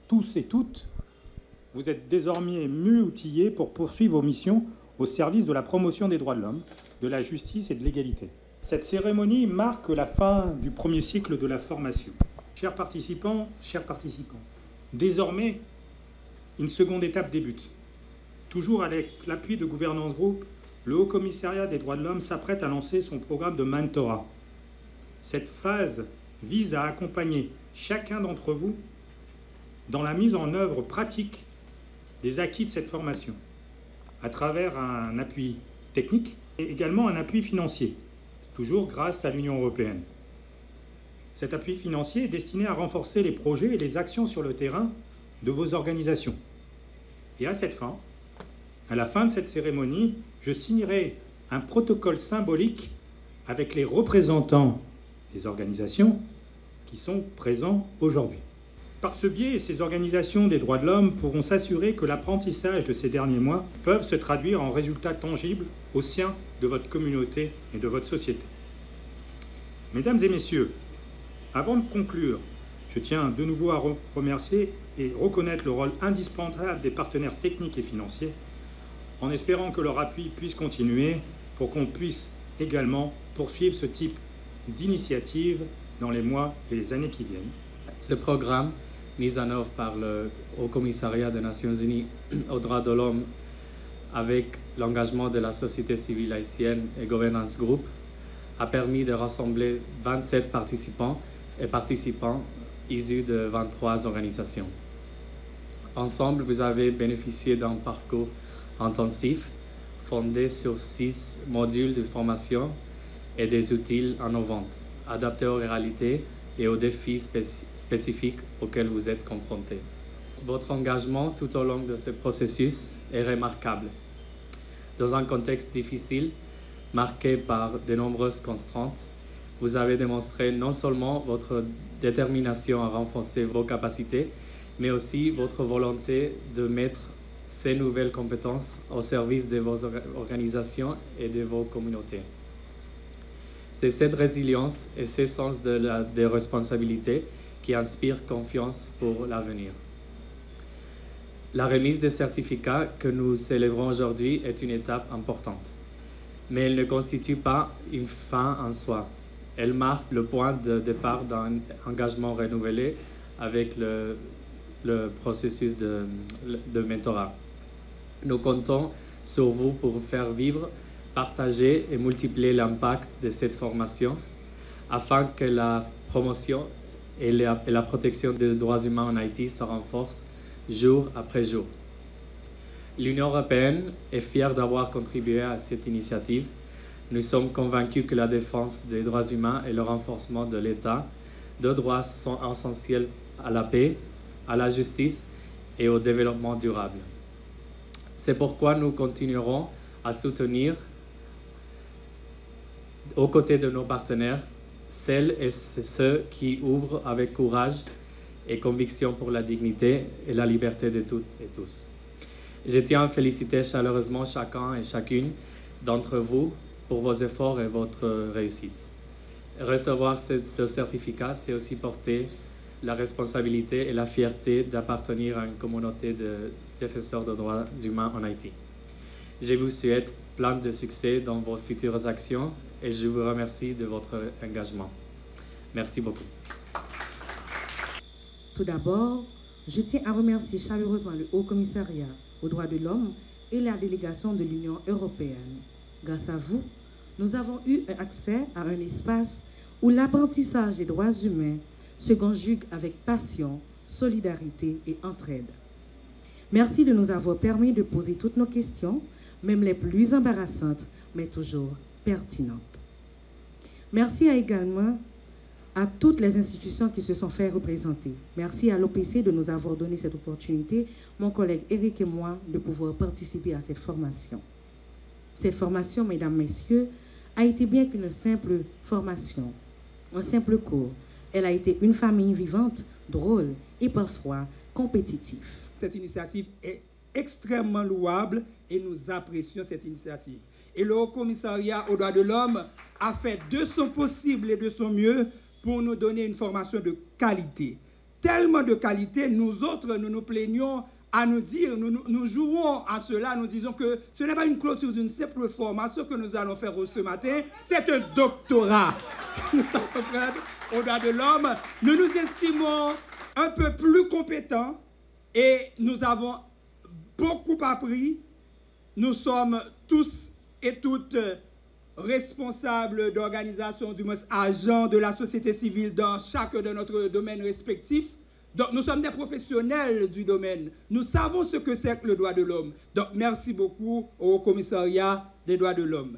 tous et toutes, vous êtes désormais mieux outillés pour poursuivre vos missions au service de la promotion des droits de l'homme, de la justice et de l'égalité. Cette cérémonie marque la fin du premier cycle de la formation. Chers participants, désormais, une seconde étape débute. Toujours avec l'appui de Gouvernance Group, le Haut Commissariat des droits de l'homme s'apprête à lancer son programme de mentorat. Cette phase vise à accompagner chacun d'entre vous dans la mise en œuvre pratique des acquis de cette formation, à travers un appui technique et également un appui financier, toujours grâce à l'Union européenne. Cet appui financier est destiné à renforcer les projets et les actions sur le terrain de vos organisations. Et à cette fin, à la fin de cette cérémonie, je signerai un protocole symbolique avec les représentants des organisations qui sont présents aujourd'hui. Par ce biais, ces organisations des droits de l'homme pourront s'assurer que l'apprentissage de ces derniers mois peuvent se traduire en résultats tangibles au sein de votre communauté et de votre société. Mesdames et messieurs, avant de conclure, je tiens de nouveau à remercier et reconnaître le rôle indispensable des partenaires techniques et financiers, en espérant que leur appui puisse continuer pour qu'on puisse également poursuivre ce type d'initiative dans les mois et les années qui viennent. Ce programme, mis en œuvre par le Haut Commissariat des Nations Unies aux droits de l'homme avec l'engagement de la société civile haïtienne et Governance Group, a permis de rassembler 27 participants et participants issus de 23 organisations. Ensemble, vous avez bénéficié d'un parcours intensif fondé sur 6 modules de formation et des outils innovants, adaptés aux réalités et aux défis spécifiques auxquels vous êtes confrontés. Votre engagement tout au long de ce processus est remarquable. Dans un contexte difficile, marqué par de nombreuses contraintes, vous avez démontré non seulement votre détermination à renforcer vos capacités, mais aussi votre volonté de mettre ces nouvelles compétences au service de vos organisations et de vos communautés. C'est cette résilience et ce sens de responsabilité qui inspirent confiance pour l'avenir. La remise des certificats que nous célébrons aujourd'hui est une étape importante, mais elle ne constitue pas une fin en soi. Elle marque le point de départ d'un engagement renouvelé avec le processus de mentorat. Nous comptons sur vous pour faire vivre, partager et multiplier l'impact de cette formation afin que la promotion et la protection des droits humains en Haïti se renforcent jour après jour. L'Union européenne est fière d'avoir contribué à cette initiative. Nous sommes convaincus que la défense des droits humains et le renforcement de l'État de droit sont essentiels à la paix, à la justice et au développement durable. C'est pourquoi nous continuerons à soutenir, aux côtés de nos partenaires, celles et ceux qui ouvrent avec courage et conviction pour la dignité et la liberté de toutes et tous. Je tiens à féliciter chaleureusement chacun et chacune d'entre vous pour vos efforts et votre réussite. Recevoir ce certificat, c'est aussi porter la responsabilité et la fierté d'appartenir à une communauté de défenseurs de droits humains en Haïti. Je vous souhaite plein de succès dans vos futures actions et je vous remercie de votre engagement. Merci beaucoup. Tout d'abord, je tiens à remercier chaleureusement le Haut Commissariat aux droits de l'homme et la délégation de l'Union européenne. Grâce à vous, nous avons eu accès à un espace où l'apprentissage des droits humains se conjugue avec passion, solidarité et entraide. Merci de nous avoir permis de poser toutes nos questions, même les plus embarrassantes, mais toujours pertinentes. Merci également à toutes les institutions qui se sont fait représenter. Merci à l'OPC de nous avoir donné cette opportunité, mon collègue Eric et moi, de pouvoir participer à cette formation. Cette formation, mesdames, messieurs, a été bien qu'une simple formation, un simple cours. Elle a été une famille vivante, drôle et parfois compétitive. Cette initiative est extrêmement louable et nous apprécions cette initiative. Et le Haut Commissariat aux droits de l'homme a fait de son possible et de son mieux pour nous donner une formation de qualité. tellement de qualité, nous autres, nous nous plaignons à nous dire, nous jouons à cela, nous disons que ce n'est pas une clôture d'une simple formation que nous allons faire ce matin, c'est un doctorat. Au droit de l'homme, nous nous estimons un peu plus compétents et nous avons beaucoup appris. Nous sommes tous et toutes responsables d'organisations, du moins agents de la société civile dans chaque de notre domaine respectif. Donc, nous sommes des professionnels du domaine. Nous savons ce que c'est que le droit de l'homme. Donc, merci beaucoup au Commissariat des droits de l'homme.